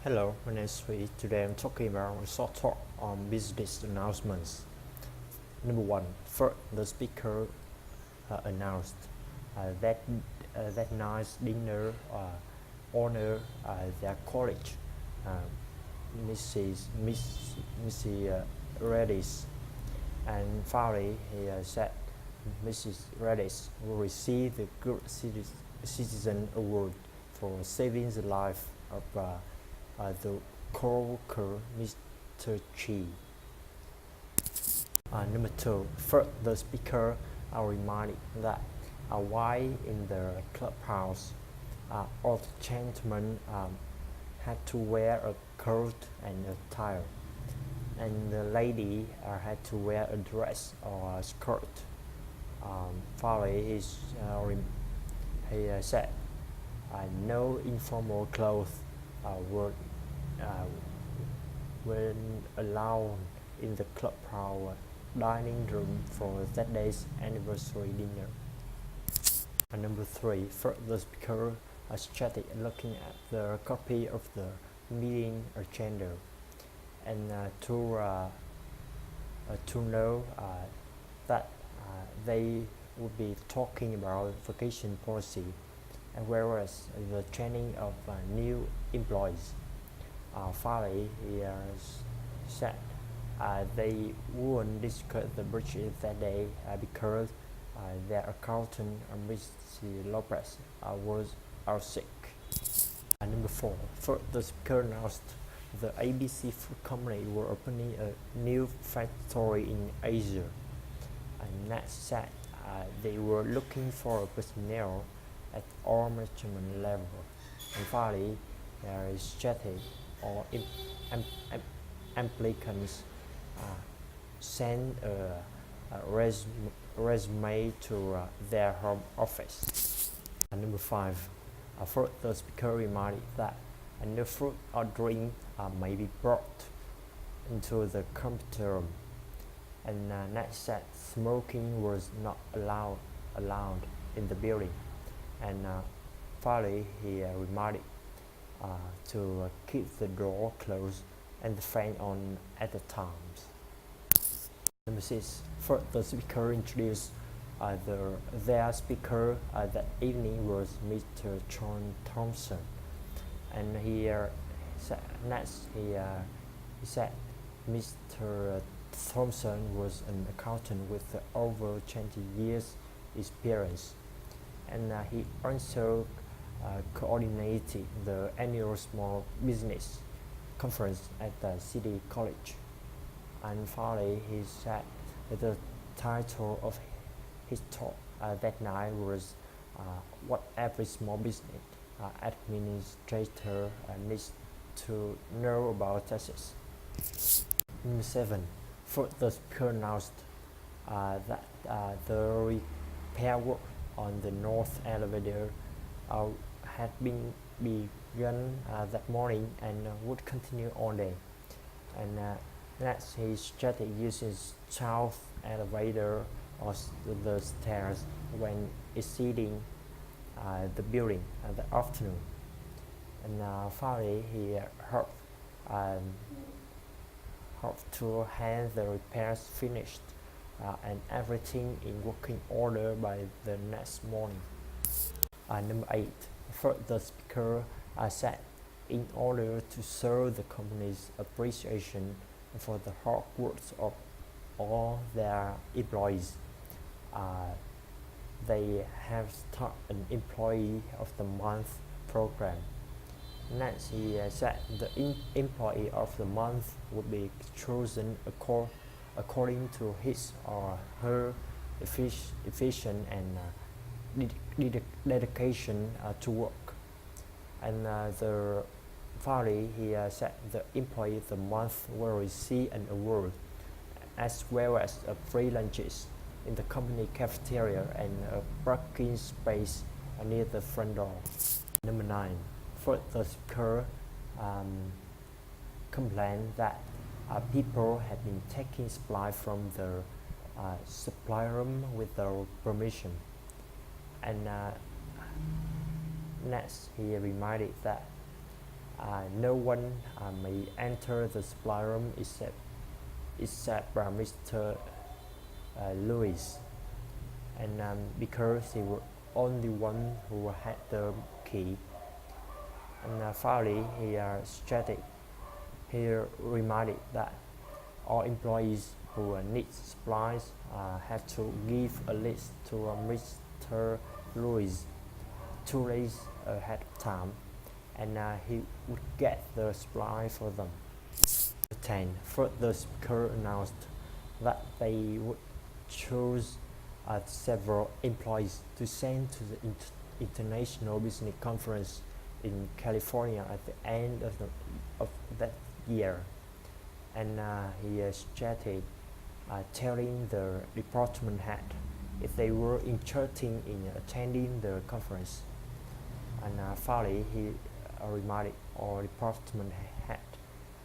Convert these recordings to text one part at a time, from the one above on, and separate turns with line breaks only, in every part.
Hello, my name is Nguyễn. Today I'm talking about a short talk on business announcements. Number one, first the speaker announced that nice dinner honor their college, uh, Mrs. Redis, and finally he said Mrs. Redis will receive the Good Citizen Award for saving the life of the co-worker Mr. Chi. Number two, first the speaker reminded that while in the clubhouse, all the gentlemen had to wear a coat and a tie, and the lady had to wear a dress or a skirt. Finally, he said no informal clothes were when allowed in the clubhouse dining room for that day's anniversary dinner. Number three, first the speaker started looking at the copy of the meeting agenda and to know that they would be talking about vacation policy, and whereas the training of new employees. Finally, he said they wouldn't discuss the budget that day because their accountant, Mr. Lopez, was out sick. Number four, first the speaker announced the ABC Food Company were opening a new factory in Asia, and next said they were looking for a personnel at all management level, and finally there is strategy or applicants send a resume to their home office. Number five, first the speaker reminded that no food or drink may be brought into the computer room, and next said smoking was not allowed in the building, and finally he reminded to keep the door closed and the fan on at the times. Number six, first the speaker introduced their speaker that evening was Mr. John Thompson, and he said Mr. Thompson was an accountant with over 20 years experience, and he also coordinated the annual small business conference at the City College. And finally, he said the title of his talk that night was what every small business administrator needs to know about taxes. Number seven, first the speaker announced that the repair work on the north elevator had been begun that morning and would continue all day. And next, he started using south elevator or the stairs when exceeding the building in the afternoon. And finally, he hoped to have the repairs finished and everything in working order by the next morning. Number eight, first the speaker said in order to show the company's appreciation for the hard work of all their employees, they have started an Employee of the Month program. Next, he said the Employee of the Month would be chosen according to his or her efficient and dedication to work. And finally, he said the Employee of the Month will receive an award as well as free lunches in the company cafeteria and a parking space near the front door. Number nine, first the speaker complained that people had been taking supply from the supply room without permission, and next he reminded that No one may enter the supply room except Mr. Lewis, and because he was only one who had the key. And finally, he reminded that all employees who need supplies had to give a list to Mr. Lewis 2 days ahead of time, and he would get the supply for them. 10. Further, speaker announced that they would choose several employees to send to the International Business Conference in California at the end of that year. And he suggested telling the department head if they were interested in attending the conference. And finally, he reminded all department head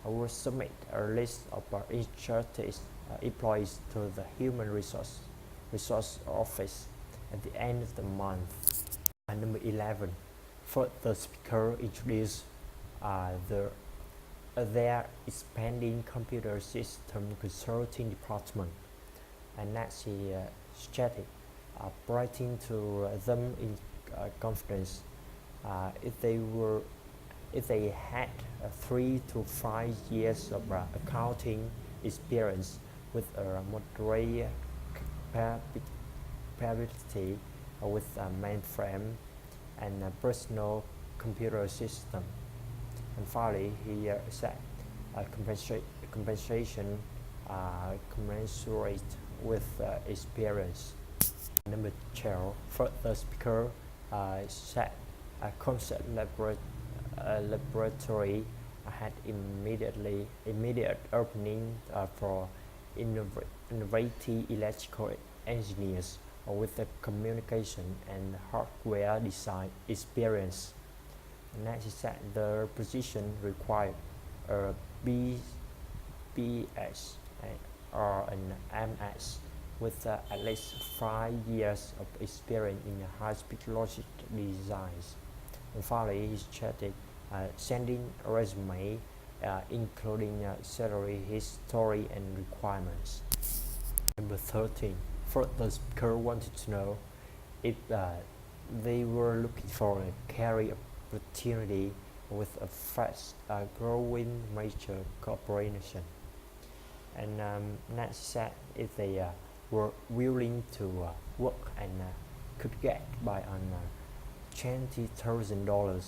will submit a list of interested employees to the Human Resource Office at the end of the month. And number 11, the speaker introduced their expanding computer system consulting department, and next he suggested writing to them in confidence if they had 3 to 5 years of accounting experience with a moderate capability with a mainframe and a personal computer system. And finally, he said compensation commensurate with experience. Number 12, the speaker said a concept laboratory had immediate opening for innovative electrical engineers with the communication and hardware design experience. And next he said the position required a BS or an MS with at least 5 years of experience in high-speed logic designs. And finally, he suggested sending a resume including salary history and requirements. Number 13, the speaker wanted to know if they were looking for a career opportunity with a fast growing major corporation. And next said if they were willing to work and could get by on $20,000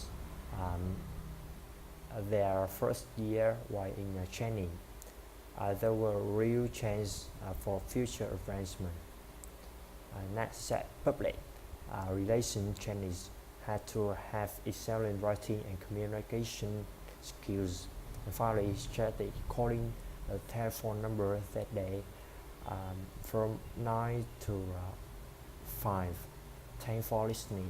their first year while in training. There were real chance for future advancement. Next said public relations trainees had to have excellent writing and communication skills. And finally, he started calling a telephone number that day from 9 to 5. Thanks for listening.